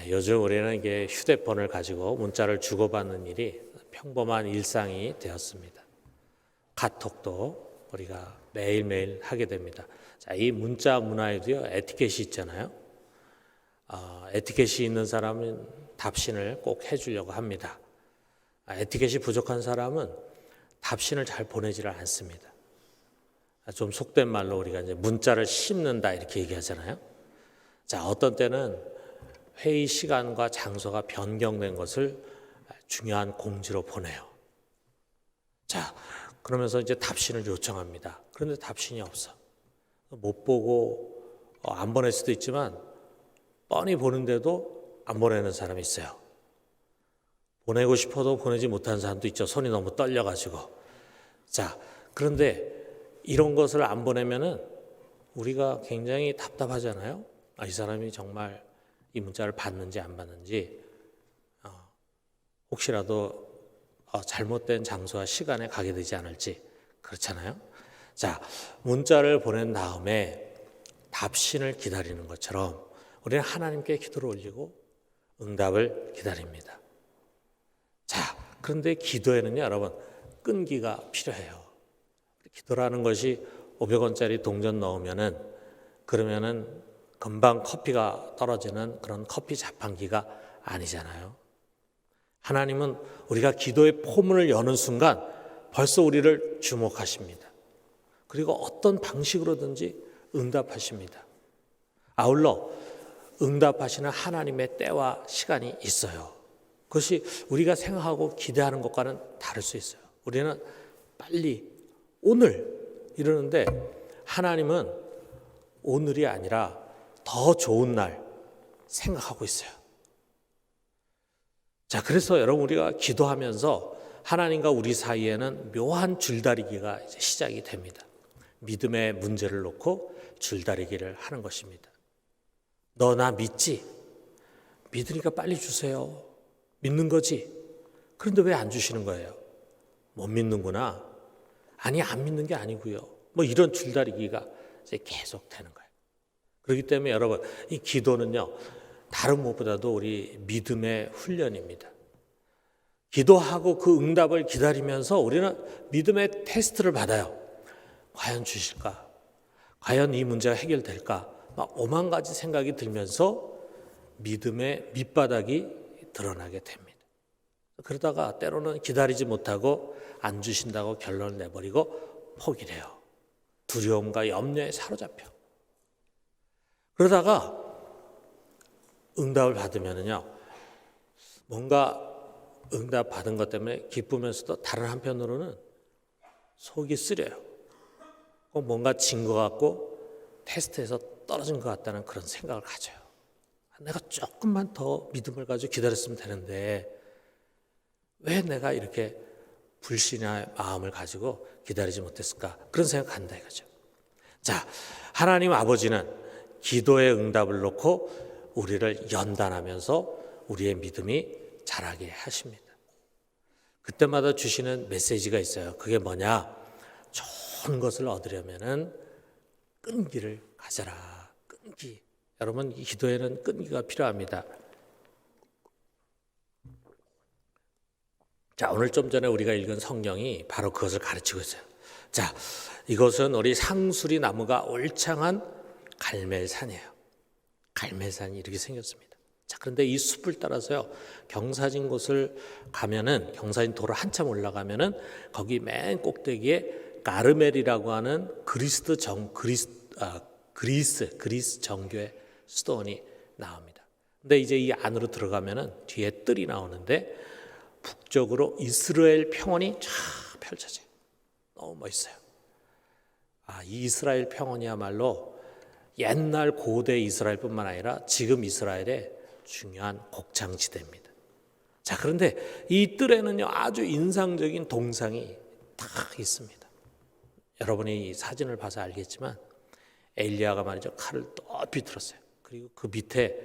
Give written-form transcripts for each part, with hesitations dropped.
요즘 우리는 이게 휴대폰을 가지고 문자를 주고받는 일이 평범한 일상이 되었습니다. 카톡도 우리가 매일매일 하게 됩니다. 자, 이 문자 문화에도요, 에티켓이 있잖아요. 에티켓이 있는 사람은 답신을 꼭 해주려고 합니다. 에티켓이 부족한 사람은 답신을 잘 보내지를 않습니다. 좀 속된 말로 우리가 이제 문자를 씹는다 이렇게 얘기하잖아요. 자, 어떤 때는 회의 시간과 장소가 변경된 것을 중요한 공지로 보내요. 자, 그러면서 이제 답신을 요청합니다. 그런데 답신이 없어. 못 보고 안 보낼 수도 있지만 뻔히 보는데도 안 보내는 사람이 있어요. 보내고 싶어도 보내지 못하는 사람도 있죠. 손이 너무 떨려가지고. 자, 그런데 이런 것을 안 보내면은 우리가 굉장히 답답하잖아요. 이 사람이 정말 이 문자를 받는지 안 받는지, 혹시라도 잘못된 장소와 시간에 가게 되지 않을지, 그렇잖아요. 자, 문자를 보낸 다음에 답신을 기다리는 것처럼 우리는 하나님께 기도를 올리고 응답을 기다립니다. 자, 그런데 기도에는요, 여러분, 끈기가 필요해요. 기도라는 것이 500원짜리 동전 넣으면은, 그러면은 금방 커피가 떨어지는 그런 커피 자판기가 아니잖아요. 하나님은 우리가 기도의 포문을 여는 순간 벌써 우리를 주목하십니다. 그리고 어떤 방식으로든지 응답하십니다. 아울러 응답하시는 하나님의 때와 시간이 있어요. 그것이 우리가 생각하고 기대하는 것과는 다를 수 있어요. 우리는 빨리 오늘 이러는데 하나님은 오늘이 아니라 더 좋은 날 생각하고 있어요. 자, 그래서 여러분 우리가 기도하면서 하나님과 우리 사이에는 묘한 줄다리기가 이제 시작이 됩니다. 믿음의 문제를 놓고 줄다리기를 하는 것입니다. 너 나 믿지? 믿으니까 빨리 주세요. 믿는 거지? 그런데 왜 안 주시는 거예요? 못 믿는구나. 아니, 안 믿는 게 아니고요. 뭐 이런 줄다리기가 이제 계속 되는 거예요. 그렇기 때문에 여러분, 이 기도는요, 다른 무엇보다도 우리 믿음의 훈련입니다. 기도하고 그 응답을 기다리면서 우리는 믿음의 테스트를 받아요. 과연 주실까? 과연 이 문제가 해결될까? 막 오만 가지 생각이 들면서 믿음의 밑바닥이 드러나게 됩니다. 그러다가 때로는 기다리지 못하고 안 주신다고 결론을 내버리고 포기를 해요. 두려움과 염려에 사로잡혀. 그러다가 응답을 받으면요, 뭔가 응답 받은 것 때문에 기쁘면서도 다른 한편으로는 속이 쓰려요. 꼭 뭔가 진 것 같고 테스트에서 떨어진 것 같다는 그런 생각을 가져요. 내가 조금만 더 믿음을 가지고 기다렸으면 되는데 왜 내가 이렇게 불신의 마음을 가지고 기다리지 못했을까? 그런 생각을 한다 이거죠. 자, 하나님 아버지는 기도의 응답을 놓고 우리를 연단하면서 우리의 믿음이 자라게 하십니다. 그때마다 주시는 메시지가 있어요. 그게 뭐냐? 좋은 것을 얻으려면은 끈기를 가져라. 끈기. 여러분, 이 기도에는 끈기가 필요합니다. 자, 오늘 좀 전에 우리가 읽은 성경이 바로 그것을 가르치고 있어요. 자, 이것은 우리 상수리 나무가 올창한 갈멜산이에요. 갈멜산이 이렇게 생겼습니다. 자, 그런데 이 숲을 따라서요, 경사진 곳을 가면은, 경사진 도로 한참 올라가면은 거기 맨 꼭대기에 까르멜이라고 하는 그리스 정교의 수도원이 나옵니다. 근데 이제 이 안으로 들어가면은 뒤에 뜰이 나오는데 북쪽으로 이스라엘 평원이 쫙 펼쳐져요. 너무 멋있어요. 이 이스라엘 평원이야말로 옛날 고대 이스라엘뿐만 아니라 지금 이스라엘의 중요한 곡창지대입니다. 자, 그런데 이 뜰에는요, 아주 인상적인 동상이 딱 있습니다. 여러분이 이 사진을 봐서 알겠지만 엘리야가 말이죠, 칼을 높이 들었어요. 그리고 그 밑에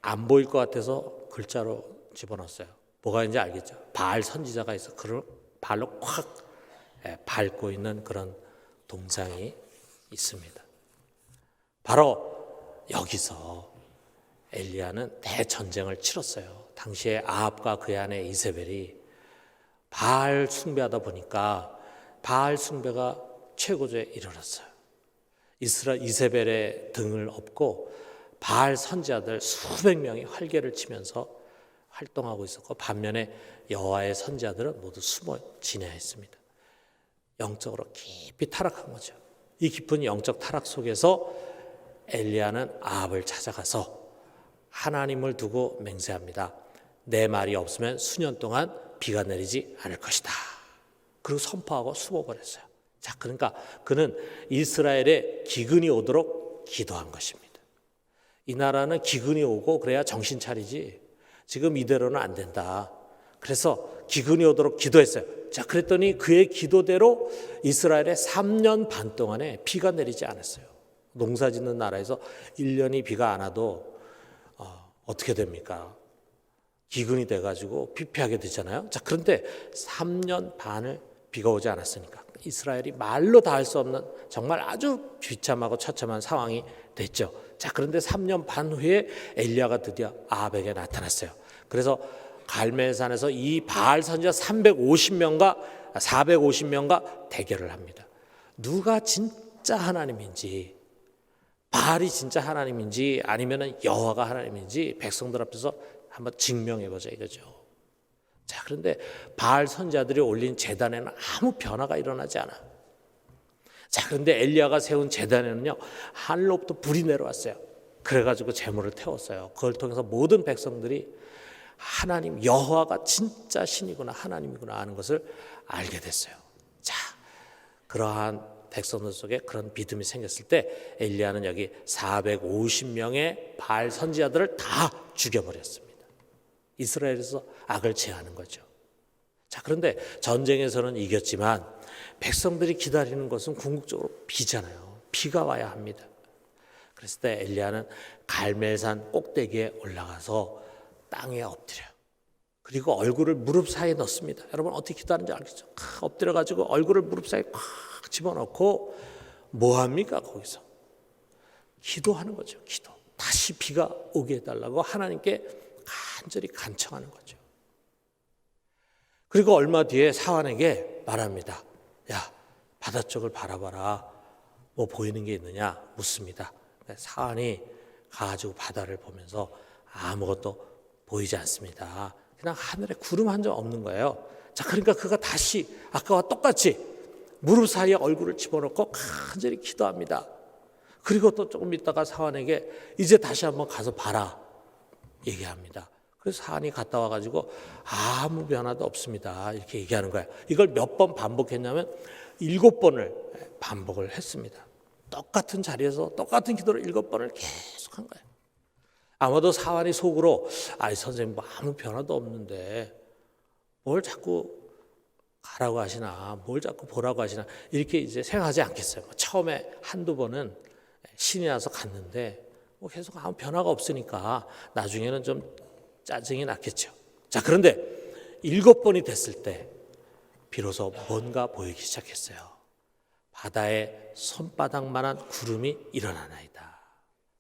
안 보일 것 같아서 글자로 집어넣었어요. 뭐가 있는지 알겠죠? 바알 선지자가 있어. 그걸 발로 콱 밟고 있는 그런 동상이 있습니다. 바로 여기서 엘리야는 대전쟁을 치렀어요. 당시에 아합과 그의 아내 이세벨이 바알 숭배하다 보니까 바알 숭배가 최고조에 이르렀어요. 이세벨의 등을 업고 바알 선지자들 수백 명이 활개를 치면서 활동하고 있었고, 반면에 여호와의 선지자들은 모두 숨어 지내야 했습니다. 영적으로 깊이 타락한 거죠. 이 깊은 영적 타락 속에서 엘리야는 아합을 찾아가서 하나님을 두고 맹세합니다. 내 말이 없으면 수년 동안 비가 내리지 않을 것이다. 그리고 선포하고 숨어버렸어요. 자, 그러니까 그는 이스라엘에 기근이 오도록 기도한 것입니다. 이 나라는 기근이 오고 그래야 정신 차리지, 지금 이대로는 안 된다. 그래서 기근이 오도록 기도했어요. 자, 그랬더니 그의 기도대로 이스라엘에 3년 반 동안에 비가 내리지 않았어요. 농사 짓는 나라에서 1년이 비가 안 와도 어떻게 됩니까? 기근이 돼가지고 피폐하게 되잖아요. 자, 그런데 3년 반을 비가 오지 않았으니까 이스라엘이 말로 다 할 수 없는 정말 아주 비참하고 처참한 상황이 됐죠. 자, 그런데 3년 반 후에 엘리야가 드디어 아합에게 나타났어요. 그래서 갈멜산에서 이 바알 선지자 450명과 대결을 합니다. 누가 진짜 하나님인지, 바알이 진짜 하나님인지 아니면 여호와가 하나님인지 백성들 앞에서 한번 증명해보자 이거죠. 자, 그런데 바알 선지자들이 올린 제단에는 아무 변화가 일어나지 않아. 자, 그런데 엘리야가 세운 제단에는요, 하늘로부터 불이 내려왔어요. 그래가지고 제물을 태웠어요. 그걸 통해서 모든 백성들이 하나님 여호와가 진짜 신이구나, 하나님이구나 하는 것을 알게 됐어요. 자, 그러한 백성들 속에 그런 믿음이 생겼을 때 엘리야는 여기 450명의 바알 선지자들을 다 죽여버렸습니다. 이스라엘에서 악을 제하는 거죠. 자, 그런데 전쟁에서는 이겼지만 백성들이 기다리는 것은 궁극적으로 비잖아요. 비가 와야 합니다. 그랬을 때 엘리야는 갈멜산 꼭대기에 올라가서 땅에 엎드려요. 그리고 얼굴을 무릎 사이에 넣습니다. 여러분 어떻게 기도하는지 알겠죠? 엎드려가지고 얼굴을 무릎 사이에 콱 집어넣고 뭐합니까? 거기서 기도하는 거죠. 기도. 다시 비가 오게 해달라고 하나님께 간절히 간청하는 거죠. 그리고 얼마 뒤에 사환에게 말합니다. 야, 바다 쪽을 바라봐라. 뭐 보이는 게 있느냐 묻습니다. 사환이 가가지고 바다를 보면서 아무것도 보이지 않습니다. 그냥 하늘에 구름 한 점 없는 거예요. 자, 그러니까 그가 다시 아까와 똑같이 무릎 사이에 얼굴을 집어넣고 간절히 기도합니다. 그리고 또 조금 있다가 사환에게 이제 다시 한번 가서 봐라 얘기합니다. 그래서 사환이 갔다 와가지고 아무 변화도 없습니다 이렇게 얘기하는 거예요. 이걸 몇 번 반복했냐면 7번을 반복을 했습니다. 똑같은 자리에서 똑같은 기도를 7번을 계속한 거예요. 아마도 사환이 속으로 선생님 뭐 아무 변화도 없는데 뭘 자꾸 가라고 하시나, 뭘 자꾸 보라고 하시나 이렇게 이제 생각하지 않겠어요. 처음에 한두 번은 신이 나서 갔는데 뭐 계속 아무 변화가 없으니까 나중에는 좀 짜증이 났겠죠. 자, 그런데 7번이 됐을 때 비로소 뭔가 보이기 시작했어요. 바다에 손바닥만한 구름이 일어나나이다.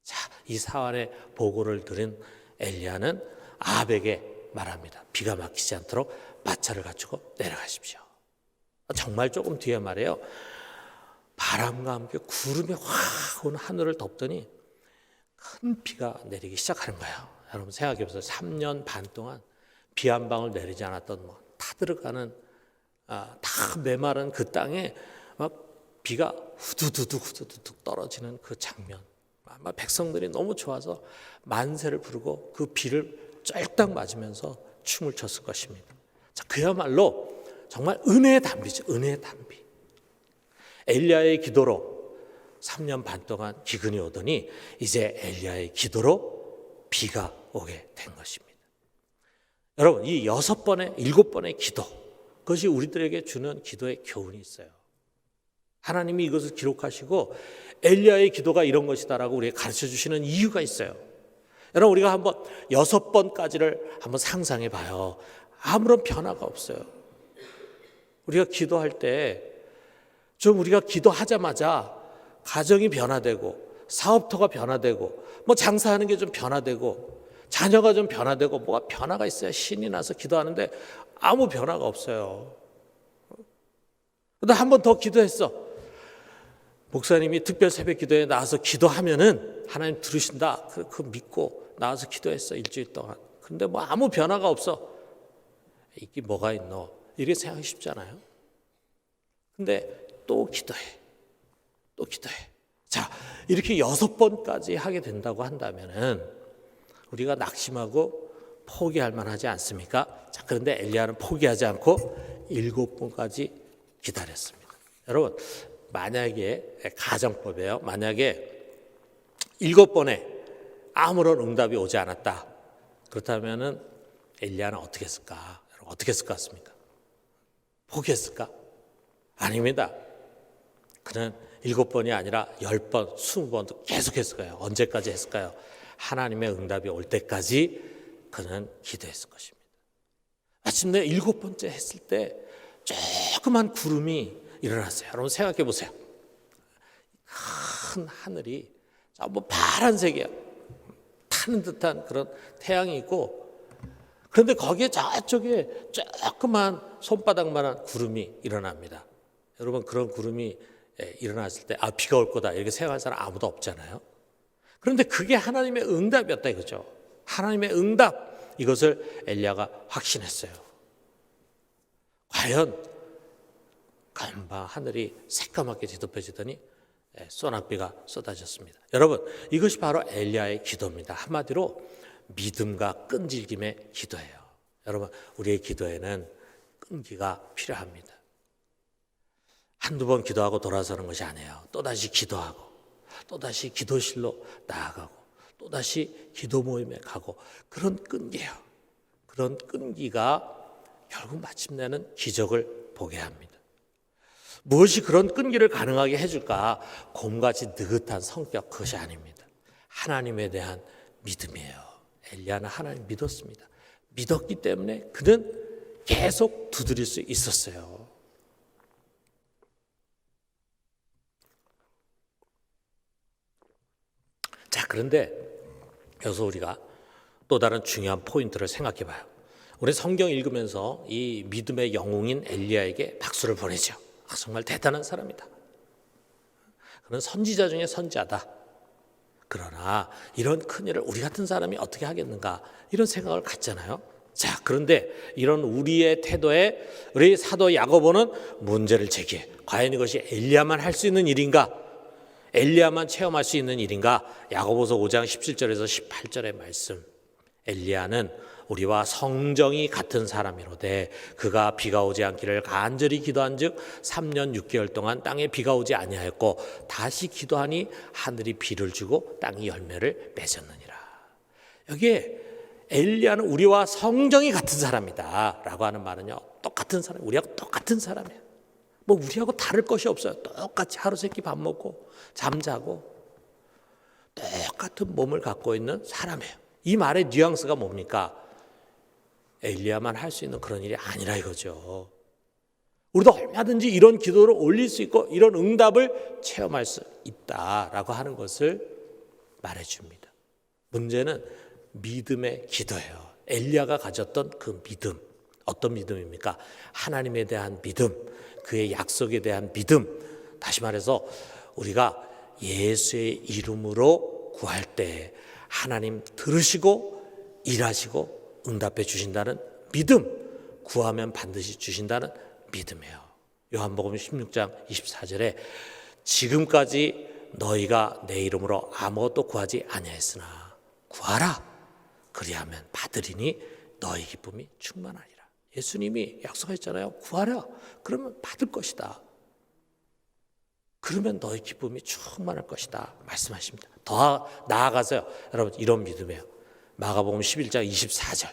자, 이 사환의 보고를 들은 엘리야는 아합에게 말합니다. 비가 막히지 않도록 마차를 갖추고 내려가십시오. 정말 조금 뒤에 말이에요. 바람과 함께 구름이 확 오는 하늘을 덮더니 큰 비가 내리기 시작하는 거예요. 여러분 생각해 보세요. 3년 반 동안 비 한 방울 내리지 않았던 타들어가는 다 메마른 그 땅에 막 비가 후두둑 떨어지는 그 장면. 아마 백성들이 너무 좋아서 만세를 부르고 그 비를 쫄딱 맞으면서 춤을 췄을 것입니다. 자, 그야말로 정말 은혜의 단비죠. 은혜의 단비. 엘리야의 기도로 3년 반 동안 기근이 오더니 이제 엘리야의 기도로 비가 오게 된 것입니다. 여러분, 이 6번의 7번의 기도, 그것이 우리들에게 주는 기도의 교훈이 있어요. 하나님이 이것을 기록하시고 엘리야의 기도가 이런 것이다라고 우리에게 가르쳐 주시는 이유가 있어요. 여러분, 우리가 한번 6번까지를 한번 상상해 봐요. 아무런 변화가 없어요. 우리가 기도할 때 좀 우리가 기도하자마자 가정이 변화되고 사업터가 변화되고 뭐 장사하는 게 좀 변화되고 자녀가 좀 변화되고 뭐가 변화가 있어야 신이 나서 기도하는데 아무 변화가 없어요. 근데 한 번 더 기도했어. 목사님이 특별 새벽 기도에 나와서 기도하면은 하나님 들으신다. 그 믿고 나와서 기도했어. 일주일 동안. 근데 뭐 아무 변화가 없어. 이게 뭐가 있노? 이렇게 생각하기 쉽잖아요. 근데 또 기도해. 또 기도해. 자, 이렇게 6번까지 하게 된다고 한다면은 우리가 낙심하고 포기할 만하지 않습니까? 자, 그런데 엘리야는 포기하지 않고 7번까지 기다렸습니다. 여러분, 만약에 가정법이에요. 만약에 7번에 아무런 응답이 오지 않았다. 그렇다면은 엘리야는 어떻게 했을까? 여러분, 어떻게 했을 것 같습니까? 포기했을까? 아닙니다. 그는 7번이 아니라 10번, 20번도 계속 했을까요? 언제까지 했을까요? 하나님의 응답이 올 때까지 그는 기도했을 것입니다. 마침내 7번째 했을 때 조그만 구름이 일어났어요. 여러분 생각해 보세요. 큰 하늘이 전부 파란색이야. 타는 듯한 그런 태양이 있고, 그런데 거기에 저쪽에 조그만 손바닥만한 구름이 일어납니다. 여러분 그런 구름이 일어났을 때 비가 올 거다 이렇게 생각할 사람 아무도 없잖아요. 그런데 그게 하나님의 응답이었다 이거죠. 하나님의 응답, 이것을 엘리야가 확신했어요. 과연 금방 하늘이 새까맣게 뒤덮여지더니 소낙비가 쏟아졌습니다. 여러분, 이것이 바로 엘리야의 기도입니다. 한마디로 믿음과 끈질김의 기도예요. 여러분, 우리의 기도에는 끈기가 필요합니다. 한두 번 기도하고 돌아서는 것이 아니에요. 또다시 기도하고, 또다시 기도실로 나아가고, 또다시 기도 모임에 가고, 그런 끈기예요. 그런 끈기가 결국 마침내는 기적을 보게 합니다. 무엇이 그런 끈기를 가능하게 해줄까? 곰같이 느긋한 성격, 그것이 아닙니다. 하나님에 대한 믿음이에요. 엘리야는 하나님 믿었습니다. 믿었기 때문에 그는 계속 두드릴 수 있었어요. 자, 그런데 여기서 우리가 또 다른 중요한 포인트를 생각해 봐요. 우리 성경 읽으면서 이 믿음의 영웅인 엘리야에게 박수를 보내죠. 정말 대단한 사람이다. 그는 선지자 중에 선지자다. 그러나 이런 큰일을 우리 같은 사람이 어떻게 하겠는가, 이런 생각을 갖잖아요. 자, 그런데 이런 우리의 태도에 우리 사도 야고보는 문제를 제기해. 과연 이것이 엘리야만 할 수 있는 일인가? 엘리야만 체험할 수 있는 일인가? 야고보서 5장 17절에서 18절의 말씀. 엘리야는 우리와 성정이 같은 사람이로되 그가 비가 오지 않기를 간절히 기도한즉 3년 6개월 동안 땅에 비가 오지 아니하였고 다시 기도하니 하늘이 비를 주고 땅이 열매를 맺었느니라. 여기에 엘리야는 우리와 성정이 같은 사람이다 라고 하는 말은요, 똑같은 사람, 우리하고 똑같은 사람이에요. 뭐 우리하고 다를 것이 없어요. 똑같이 하루 세끼 밥 먹고 잠자고 똑같은 몸을 갖고 있는 사람이에요. 이 말의 뉘앙스가 뭡니까? 엘리야만 할 수 있는 그런 일이 아니라 이거죠. 우리도 얼마든지 이런 기도를 올릴 수 있고 이런 응답을 체험할 수 있다라고 하는 것을 말해줍니다. 문제는 믿음의 기도예요. 엘리야가 가졌던 그 믿음, 어떤 믿음입니까? 하나님에 대한 믿음, 그의 약속에 대한 믿음. 다시 말해서 우리가 예수의 이름으로 구할 때 하나님 들으시고 일하시고 응답해 주신다는 믿음, 구하면 반드시 주신다는 믿음이에요. 요한복음 16장 24절에 지금까지 너희가 내 이름으로 아무것도 구하지 아니하였으나 구하라, 그리하면 받으리니 너희 기쁨이 충만하리라. 예수님이 약속했잖아요. 구하라, 그러면 받을 것이다. 그러면 너희 기쁨이 충만할 것이다 말씀하십니다. 더 나아가서요, 여러분 이런 믿음이에요. 마가복음 11장 24절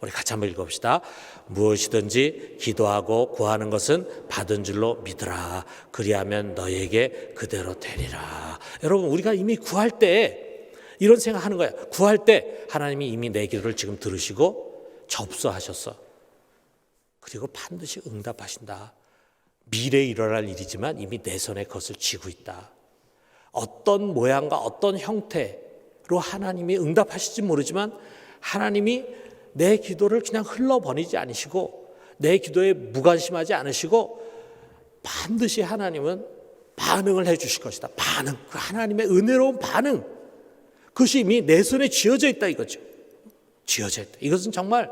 우리 같이 한번 읽어봅시다. 무엇이든지 기도하고 구하는 것은 받은 줄로 믿으라. 그리하면 너희에게 그대로 되리라. 여러분, 우리가 이미 구할 때 이런 생각하는 거예요. 구할 때 하나님이 이미 내 기도를 지금 들으시고 접수하셨어. 그리고 반드시 응답하신다. 미래에 일어날 일이지만 이미 내 손에 그것을 쥐고 있다. 어떤 모양과 어떤 형태로 하나님이 응답하실지 모르지만 하나님이 내 기도를 그냥 흘러버리지 않으시고 내 기도에 무관심하지 않으시고 반드시 하나님은 반응을 해 주실 것이다. 반응, 그 하나님의 은혜로운 반응, 그것이 이미 내 손에 쥐어져 있다 이거죠. 쥐어져 있다. 이것은 정말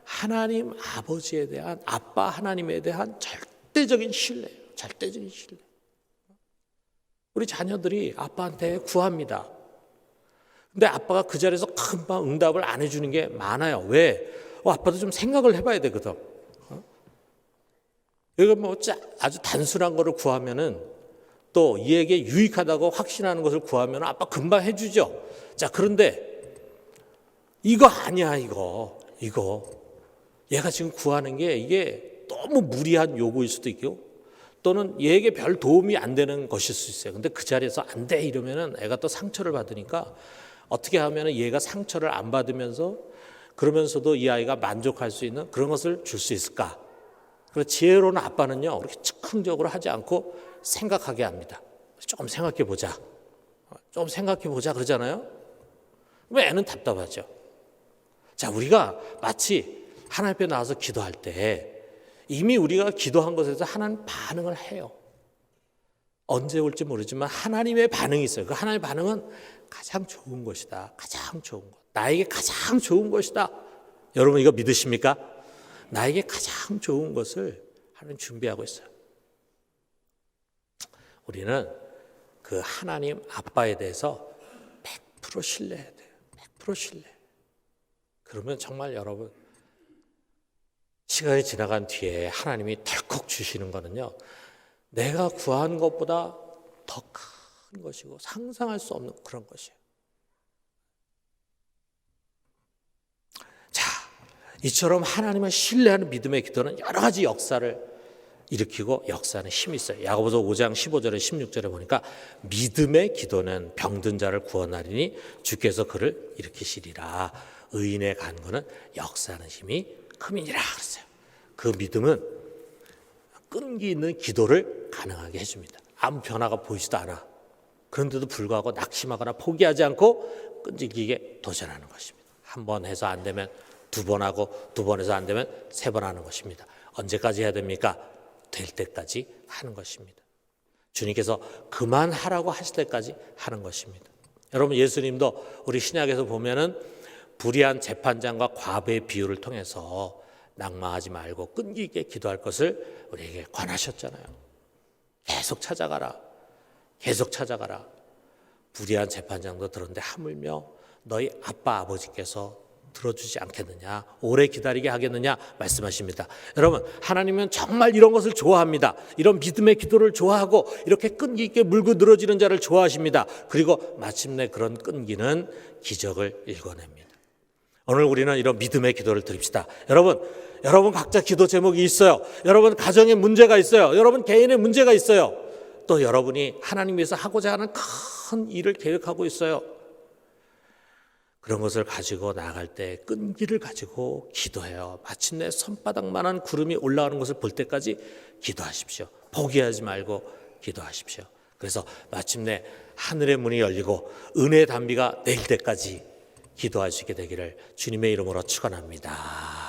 하나님 아버지에 대한, 아빠 하나님에 대한 절대적인 신뢰예요. 절대적인 신뢰. 우리 자녀들이 아빠한테 구합니다. 근데 아빠가 그 자리에서 금방 응답을 안 해주는 게 많아요. 왜? 아빠도 좀 생각을 해봐야 되거든. 이거 뭐 아주 단순한 거를 구하면은 또 이에게 유익하다고 확신하는 것을 구하면 아빠 금방 해주죠. 자, 그런데 이거 아니야, 이거. 얘가 지금 구하는 게 이게 너무 무리한 요구일 수도 있고 또는 얘에게 별 도움이 안 되는 것일 수 있어요. 근데 그 자리에서 안 돼 이러면은 애가 또 상처를 받으니까 어떻게 하면은 얘가 상처를 안 받으면서 그러면서도 이 아이가 만족할 수 있는 그런 것을 줄 수 있을까? 그래서 지혜로운 아빠는요, 그렇게 즉흥적으로 하지 않고 생각하게 합니다. 조금 생각해 보자. 좀 생각해 보자 그러잖아요. 왜 애는 답답하죠. 자, 우리가 마치 하나님 앞에 나와서 기도할 때 이미 우리가 기도한 것에서 하나님 반응을 해요. 언제 올지 모르지만 하나님의 반응이 있어요. 그 하나님의 반응은 가장 좋은 것이다. 가장 좋은 것. 나에게 가장 좋은 것이다. 여러분 이거 믿으십니까? 나에게 가장 좋은 것을 하나님 준비하고 있어요. 우리는 그 하나님 아빠에 대해서 100% 신뢰해야 돼요. 100% 신뢰. 그러면 정말 여러분 시간이 지나간 뒤에 하나님이 덜컥 주시는 거는요, 내가 구한 것보다 더 큰 것이고 상상할 수 없는 그런 것이에요. 자, 이처럼 하나님을 신뢰하는 믿음의 기도는 여러 가지 역사를 일으키고 역사는 힘이 있어요. 야고보서 5장 15절에 16절에 보니까 믿음의 기도는 병든 자를 구원하리니 주께서 그를 일으키시리라. 의인의 간구는 역사하는 힘이 큼이니라 그랬어요. 그 믿음은 끈기 있는 기도를 가능하게 해줍니다. 아무 변화가 보이지도 않아. 그런데도 불구하고 낙심하거나 포기하지 않고 끈질기게 도전하는 것입니다. 한 번 해서 안 되면 두 번 하고 두 번 해서 안 되면 세 번 하는 것입니다. 언제까지 해야 됩니까? 될 때까지 하는 것입니다. 주님께서 그만하라고 하실 때까지 하는 것입니다. 여러분 예수님도 우리 신약에서 보면은 불의한 재판장과 과부의 비유를 통해서 낙망하지 말고 끈기 있게 기도할 것을 우리에게 권하셨잖아요. 계속 찾아가라. 계속 찾아가라. 불의한 재판장도 들었는데 하물며 너희 아빠 아버지께서 들어주지 않겠느냐, 오래 기다리게 하겠느냐 말씀하십니다. 여러분 하나님은 정말 이런 것을 좋아합니다. 이런 믿음의 기도를 좋아하고 이렇게 끈기 있게 물고 늘어지는 자를 좋아하십니다. 그리고 마침내 그런 끈기는 기적을 일궈냅니다. 오늘 우리는 이런 믿음의 기도를 드립시다. 여러분 각자 기도 제목이 있어요. 여러분 가정에 문제가 있어요. 여러분 개인의 문제가 있어요. 또 여러분이 하나님 위해서 하고자 하는 큰 일을 계획하고 있어요. 그런 것을 가지고 나아갈 때 끈기를 가지고 기도해요. 마침내 손바닥만한 구름이 올라오는 것을 볼 때까지 기도하십시오. 포기하지 말고 기도하십시오. 그래서 마침내 하늘의 문이 열리고 은혜의 단비가 내릴 때까지 기도할 수 있게 되기를 주님의 이름으로 축원합니다.